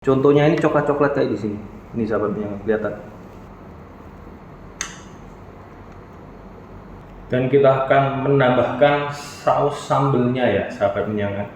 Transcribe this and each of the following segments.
Contohnya ini coklat-coklat kayak di sini. Ini sahabatnya yang kelihatan. Dan kita akan menambahkan saus sambelnya ya, sahabat menyangan.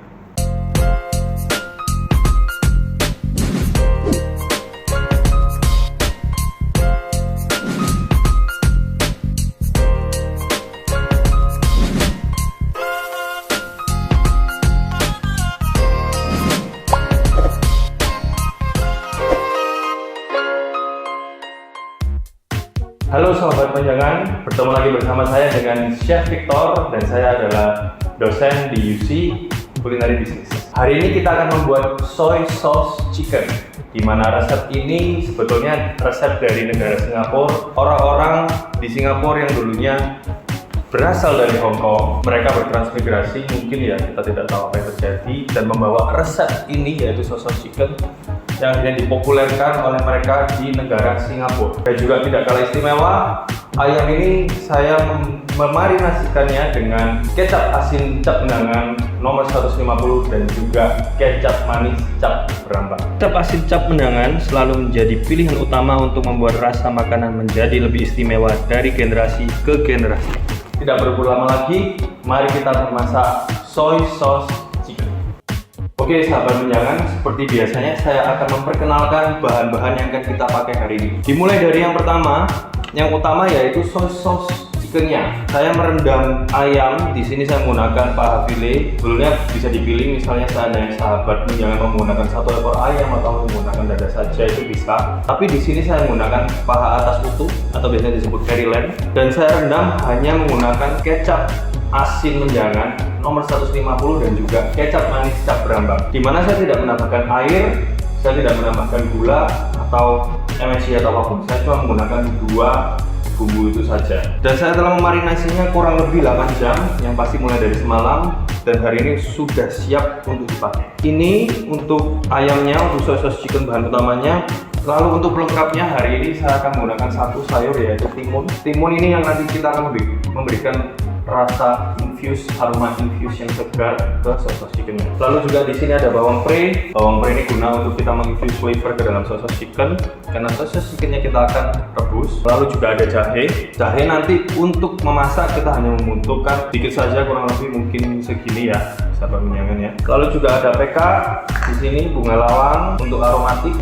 Halo sahabat menjangan, bertemu lagi bersama saya dengan Chef Victor dan saya adalah dosen di UC Culinary Business. Hari ini kita akan membuat soy sauce chicken, di mana resep ini sebetulnya resep dari negara Singapura. Orang-orang di Singapura yang dulunya berasal dari Hong Kong, mereka bertransmigrasi, mungkin ya kita tidak tahu apa yang terjadi, dan membawa resep ini yaitu soy sauce chicken yang akhirnya dipopulerkan oleh mereka di negara Singapura. Dan juga tidak kalah istimewa, ayam ini saya memarinasikannya dengan kecap asin cap mendangan nomor 150 dan juga kecap manis cap berambang. Kecap asin cap mendangan selalu menjadi pilihan utama untuk membuat rasa makanan menjadi lebih istimewa dari generasi ke generasi. Tidak berlama lagi, mari kita memasak soy sauce chicken. Oke sahabat menjangan, seperti biasanya saya akan memperkenalkan bahan-bahan yang akan kita pakai hari ini. Dimulai dari yang pertama, yang utama yaitu soy sauce chickennya. Saya merendam ayam, di sini saya menggunakan paha file. Sebelumnya bisa dipilih, misalnya seandainya sahabat menjangan menggunakan satu ekor ayam atau menggunakan dada saja itu bisa. Tapi di sini saya menggunakan paha atas utuh atau biasanya disebut carry lamb, dan saya rendam hanya menggunakan kecap asin menjangan nomor 150 dan juga kecap manis cap berambang, dimana saya tidak menambahkan air, saya tidak menambahkan gula atau MSG atau apapun. Saya cuma menggunakan dua bumbu itu saja, dan saya telah memarinasinya kurang lebih 8 jam, yang pasti mulai dari semalam, dan hari ini sudah siap untuk dipakai. Ini untuk ayamnya, untuk soy sauce chicken bahan utamanya. Lalu untuk pelengkapnya hari ini saya akan menggunakan satu sayur yaitu timun. Timun ini yang nanti kita akan memberikan rasa infuse, aroma infuse yang segar ke soy sauce chickennya. Lalu juga di sini ada bawang pre. Bawang pre ini guna untuk kita menginfuse flavor ke dalam soy sauce chicken, karena soy sauce chickennya kita akan rebus. Lalu juga ada jahe. Jahe nanti untuk memasak kita hanya membutuhkan sedikit saja, kurang lebih mungkin segini ya, sahabat menjangan ya. Lalu juga ada PK. Di sini bunga lawang untuk aromatik.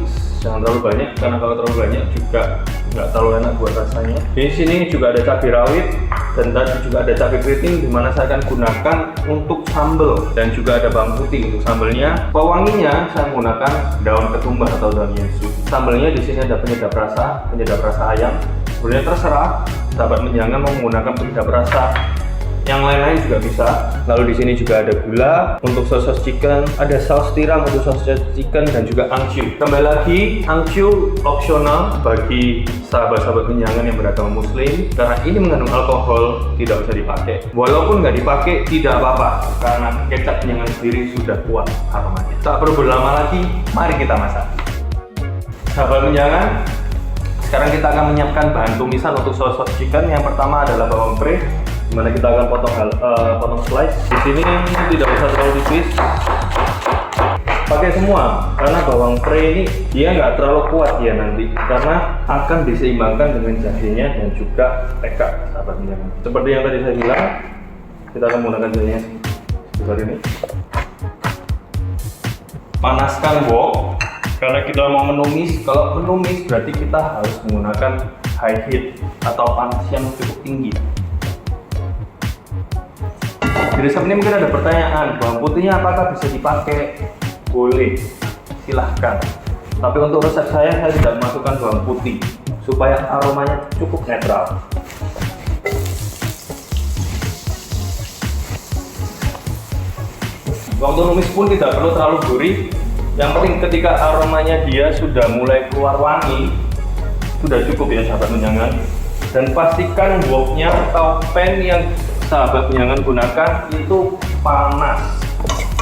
Jangan terlalu banyak, karena kalau terlalu banyak juga nggak terlalu enak buat rasanya. Di sini juga ada cabai rawit, dan tadi juga ada cabai keriting, dimana saya akan gunakan untuk sambal, dan juga ada bawang putih untuk sambalnya. Pewanginya saya menggunakan daun ketumbar atau daun yensu. Sambalnya di sini ada penyedap rasa ayam. Sebenarnya terserah sahabat menjangan mau menggunakan penyedap rasa yang lain-lain juga bisa. Lalu di sini juga ada gula untuk soy sauce chicken, ada saus tiram untuk saus chicken, dan juga angcu. Kembali lagi, angcu opsional bagi sahabat-sahabat menjangan yang beragama muslim, karena ini mengandung alkohol, tidak usah dipakai. Walaupun nggak dipakai tidak apa-apa, karena kecap menjangan sendiri sudah kuat aromanya. Tak perlu berlama lagi, mari kita masak. Sahabat menjangan, sekarang kita akan menyiapkan bahan tumisan untuk soy sauce chicken. Yang pertama adalah bawang pre, dimana kita akan potong slice. Di sini tidak usah terlalu tipis, pakai semua, karena bawang pre ini dia nggak terlalu kuat ya nanti, karena akan diseimbangkan dengan jahenya dan juga PK, sahabat menjangan. Seperti yang tadi saya bilang, kita akan menggunakan jahenya sebesar ini. Panaskan wok, karena kita mau menumis. Kalau menumis berarti kita harus menggunakan high heat atau panas yang cukup tinggi. Di resep ini mungkin ada pertanyaan, bawang putihnya apakah bisa dipakai? Boleh, silahkan. Tapi untuk resep saya tidak masukkan bawang putih supaya aromanya cukup netral. Waktu numis pun tidak perlu terlalu gurih. Yang penting ketika aromanya dia sudah mulai keluar wangi, sudah cukup ya sahabat menjangan. Dan pastikan woknya atau pan yang sahabat menjangan gunakan itu panas,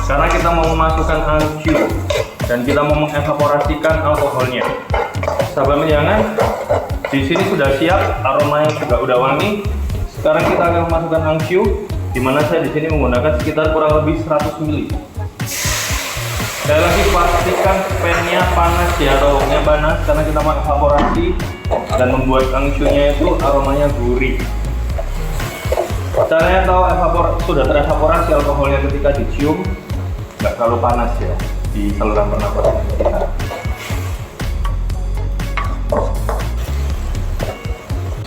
karena kita mau memasukkan angcu dan kita mau mengevaporasikan alkoholnya. Sahabat menjangan, di sini sudah siap, aromanya juga udah wangi. Sekarang kita akan memasukkan angcu, dimana saya di sini menggunakan sekitar kurang lebih 100 ml. Sekali lagi pastikan pannya panas ya, rohnya panas karena kita mau evaporasi dan membuat angsunya itu aromanya gurih. Caranya tahu sudah terevaporasi alkoholnya ketika dicium, nggak terlalu panas ya di saluran pernapasan kita.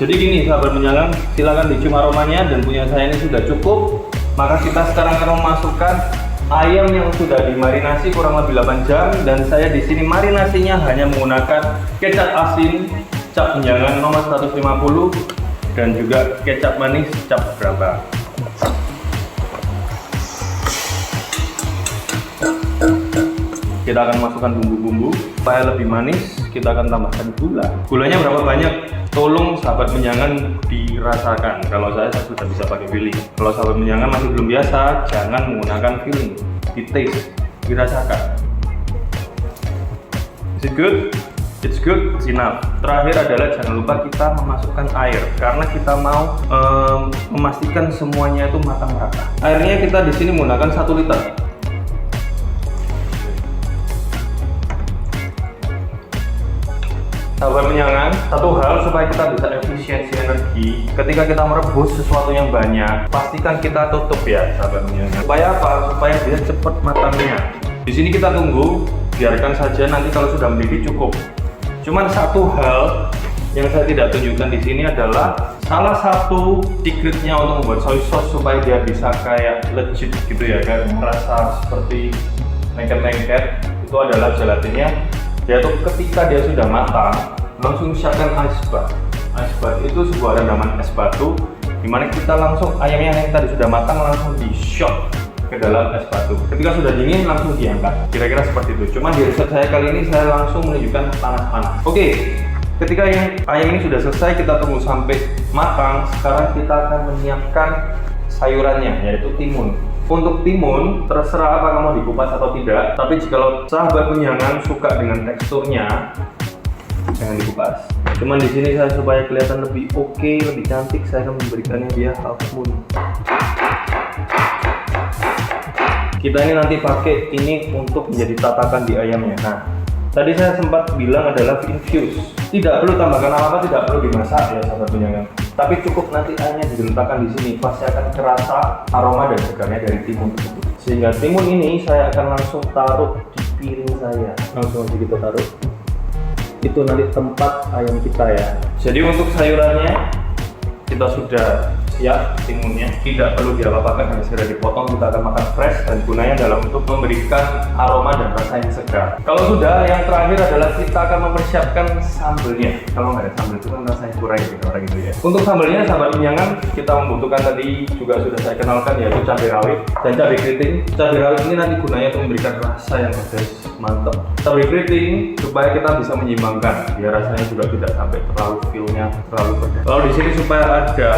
Jadi gini sahabat menyangan, silakan dicium aromanya dan punya saya ini sudah cukup. Maka kita sekarang akan memasukkan ayam yang sudah dimarinasi kurang lebih 8 jam dan saya di sini marinasinya hanya menggunakan kecap asin cap menjangan nomor 150 dan juga kecap manis cap berapa. Kita akan masukkan bumbu-bumbu supaya lebih manis. Kita akan tambahkan gula. Gulanya berapa banyak? Tolong sahabat menyangan dirasakan. Kalau saya sudah bisa pakai feeling. Kalau sahabat menyangan masih belum biasa, jangan menggunakan feeling. Di taste, dirasakan. Is it good? It's good, it's enough. Terakhir adalah jangan lupa kita memasukkan air karena kita mau memastikan semuanya itu matang rata. Airnya kita di sini menggunakan 1 liter. Sahabat menyangan, satu hal supaya kita bisa efisiensi energi, ketika kita merebus sesuatu yang banyak, pastikan kita tutup ya, sahabat menyangan. Supaya apa? Supaya dia cepat matangnya. Di sini kita tunggu, biarkan saja nanti kalau sudah mendidih cukup. Cuman satu hal yang saya tidak tunjukkan di sini adalah salah satu secretnya untuk membuat soy sauce supaya dia bisa kayak legit gitu ya, kan rasa seperti lengket-lengket, itu adalah gelatinnya. Yaitu ketika dia sudah matang, langsung siapkan ice bath. Ice bath itu sebuah rendaman es batu, dimana kita langsung ayamnya yang tadi sudah matang langsung di shot ke dalam es batu. Ketika sudah dingin langsung diangkat. Kira-kira seperti itu. Cuma di riset saya kali ini saya langsung menunjukkan panas-panas. Oke, ketika ayam ini sudah selesai, kita tunggu sampai matang. Sekarang kita akan menyiapkan sayurannya, yaitu timun. Untuk timun, terserah apakah mau dikupas atau tidak. Tapi jika sahabat menyangan suka dengan teksturnya, jangan dikupas. Cuman di sini saya supaya kelihatan lebih oke, lebih cantik, saya akan memberikannya dia half moon. Kita ini nanti pakai ini untuk menjadi tatakan di ayamnya. Nah, tadi saya sempat bilang adalah infuse. Tidak perlu tambahkan apa-apa, tidak perlu dimasak ya sahabat menyangan. Tapi cukup nanti ayamnya diletakkan di sini, pasti akan terasa aroma dan segarnya dari timun tersebut. Sehingga timun ini saya akan langsung taruh di piring saya. Langsung aja kita taruh. Itu nanti tempat ayam kita ya. Jadi untuk sayurannya kita sudah siap, timunnya tidak perlu diapa-apakan, hanya segera dipotong. Kita akan makan fresh dan gunanya adalah untuk memberikan aroma dan rasa yang segar. Kalau sudah, yang terakhir adalah kita akan mempersiapkan sambelnya. Kalau nggak ada sambel itu kan rasanya kurang gitu orang gitu ya. Untuk sambelnya sahabat menyangan, kita membutuhkan tadi juga sudah saya kenalkan yaitu cabai rawit dan cabai keriting. Cabai rawit ini nanti gunanya untuk memberikan rasa yang pedas mantap. Cabai keriting supaya kita bisa menyeimbangkan biar rasanya juga tidak sampai terlalu feel-nya terlalu pedas. Lalu di sini supaya ada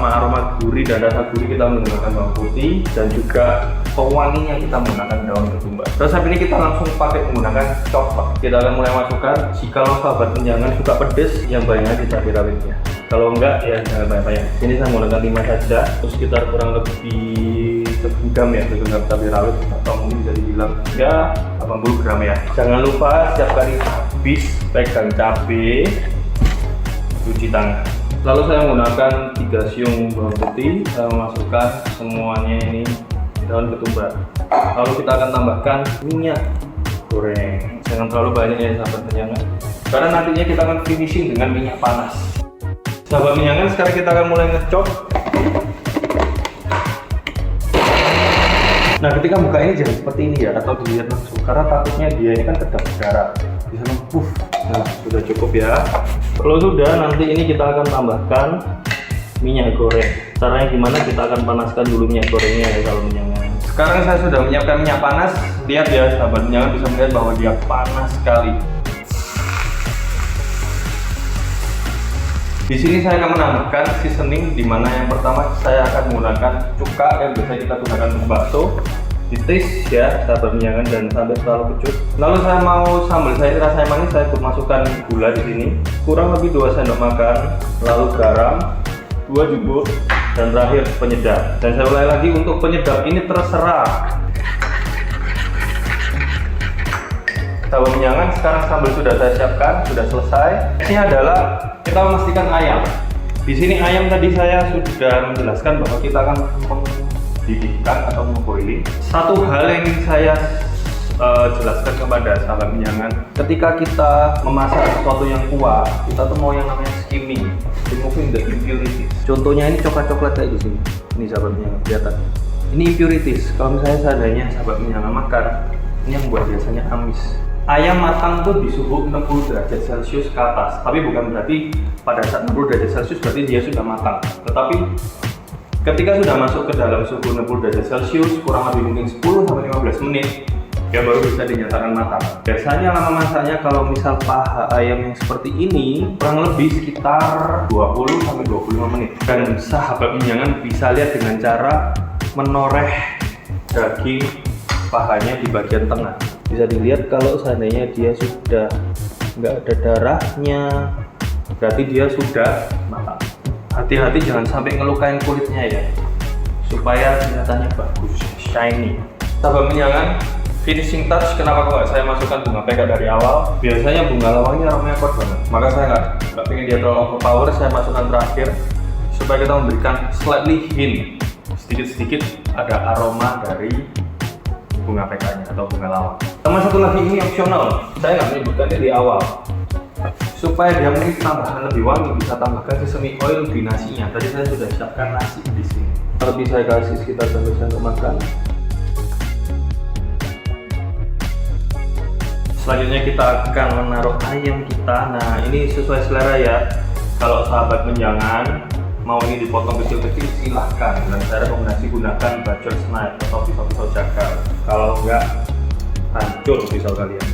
aroma gurih dan rasa gurih, kita menggunakan bawang putih dan juga pewanginya kita menggunakan daun ketumbar. Terus saat ini kita langsung pakai menggunakan chopper. Kita akan mulai masukkan. Jika sahabat menyangan suka pedas, yang banyak di cabai rawitnya. Kalau enggak ya jangan banyak-banyak. Sini saya menggunakan 5 saja, terus sekitar kurang lebih 1 gram ya, 1 gram cabai rawit atau mungkin bisa dibilang ya 80 gram ya. Jangan lupa setiap kali habis pegang cabai, cuci tangan. Lalu saya menggunakan 3 siung bawang putih, saya masukkan semuanya ini daun ketumbar. Lalu kita akan tambahkan minyak goreng. Jangan terlalu banyak ya sahabat menyangan, karena nantinya kita akan finishing dengan minyak panas. Sahabat menyangan, sekarang kita akan mulai ngecop. Nah, ketika buka ini jangan seperti ini ya, atau dilihat langsung, karena takutnya dia ini kan kedap darah, bisa puff. Nah, sudah cukup ya. Kalau sudah, nanti ini kita akan tambahkan minyak goreng. Caranya gimana? Kita akan panaskan dulu minyak gorengnya ya kalau menyangan. Sekarang saya sudah menyiapkan minyak panas. Lihat ya sahabat menyangan, bisa melihat bahwa dia panas sekali. Di sini saya akan menambahkan seasoning, di mana yang pertama saya akan menggunakan cuka yang biasa kita gunakan untuk bakso. Di taste ya sahabat menyangan, dan sampai terlalu kecut. Lalu saya mau sambal saya ini rasanya manis, saya masukkan gula di sini kurang lebih 2 sendok makan, lalu garam 2 jubur, dan terakhir penyedap. Dan saya ulangi lagi, untuk penyedap ini terserah sahabat menyangan, sekarang sambal sudah saya siapkan, sudah selesai. Ini adalah kita memastikan ayam. Di sini ayam tadi saya sudah menjelaskan bahwa kita akan mendidihkan atau memboiling. Satu hal yang ingin saya jelaskan kepada sahabat menyangan, ketika kita memasak sesuatu yang kuah, kita tuh mau yang namanya skimming, removing the impurities. Contohnya ini coklat-coklat kayak di sini. Ini sahabat menyangan, kelihatan. Ini impurities. Kalau misalnya seandainya sahabat menyangan makan, ini yang buat biasanya amis. Ayam matang tuh di suhu 60 derajat Celcius ke atas, tapi bukan berarti pada saat 60 derajat Celcius berarti dia sudah matang. Tetapi ketika sudah masuk ke dalam suhu 60 derajat Celcius, kurang lebih mungkin 10-15 menit, ya baru bisa dinyatakan matang. Biasanya lama masaknya kalau misal paha ayam yang seperti ini kurang lebih sekitar 20-25 menit. Dan sahabat menyangan bisa lihat dengan cara menoreh daging pahanya di bagian tengah. Bisa dilihat kalau seandainya dia sudah nggak ada darahnya, berarti dia sudah matang. Hati-hati jangan sampai ngelukain kulitnya ya, supaya kelihatannya bagus, shiny. Sahabat menyangan, finishing touch, kenapa kok nggak saya masukkan bunga peka dari awal? Biasanya bunga lawangnya aromanya kuat banget, maka saya nggak pengen dia terlalu overpower. Saya masukkan terakhir supaya kita memberikan slightly hint, sedikit-sedikit ada aroma dari bunga pekanya atau bunga lawang. Sama satu lagi, ini opsional, saya nggak menyebutkannya di awal. Supaya dia mungkin tambahkan lebih wangi, bisa tambahkan sesame oil di nasinya. Tadi saya sudah siapkan nasi di sini. Lebih saya kasih sekitar 1 sendok makan. Selanjutnya kita akan menaruh ayam kita. Nah, ini sesuai selera ya. Kalau sahabat menjangan mau ini dipotong kecil-kecil silahkan, dan saya rekomendasi gunakan butcher's knife atau pisau-pisau cakar. Kalau enggak, hancur pisau kalian.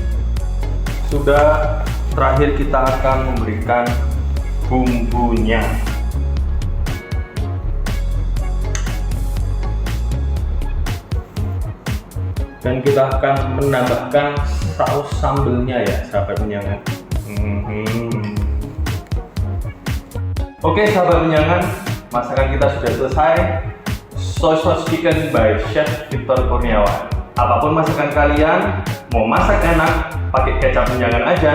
Sudah, terakhir kita akan memberikan bumbunya. Dan kita akan menambahkan saus sambelnya ya sahabat menyangan. Oke sahabat menyangan, masakan kita sudah selesai. Soy sauce chicken by Chef Victor Kurniawan. Apapun masakan kalian, mau masak enak, pakai kecap menyangan aja.